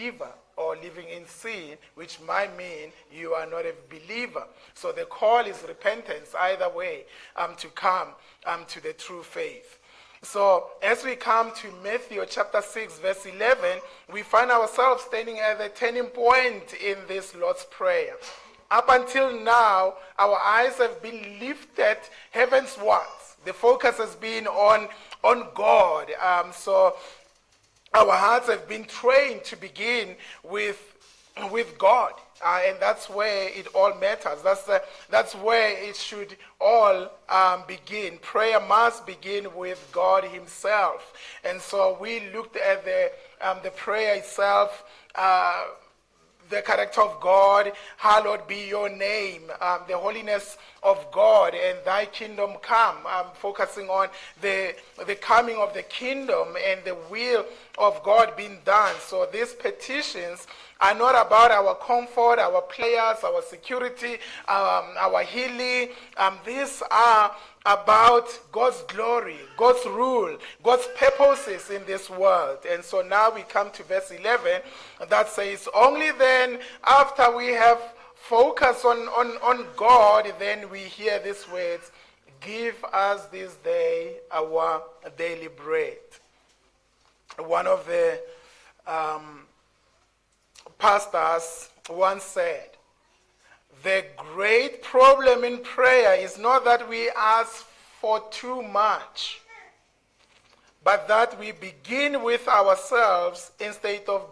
unbeliever or living in sin, which might mean you are not a believer. So the call is repentance either way, to come to the true faith. So as we come to Matthew chapter 6 verse 11, we find ourselves standing at the turning point in this Lord's Prayer. Up until now, our eyes have been lifted heavenwards. The focus has been on God. So our hearts have been trained to begin with God. And that's where it all matters. That's where it should all begin. Prayer must begin with God himself. And so we looked at the prayer itself, the character of God, hallowed be your name, the holiness of God, and thy kingdom come. Focusing on the coming of the kingdom and the will of God being done. So these petitions are not about our comfort, our prayers, our security, our healing. These are about God's glory, God's rule, God's purposes in this world. And so now we come to verse 11 that says, only then after we have focused on God, then we hear these words, give us this day our daily bread. One of the pastors once said, the great problem in prayer is not that we ask for too much, but that we begin with ourselves instead of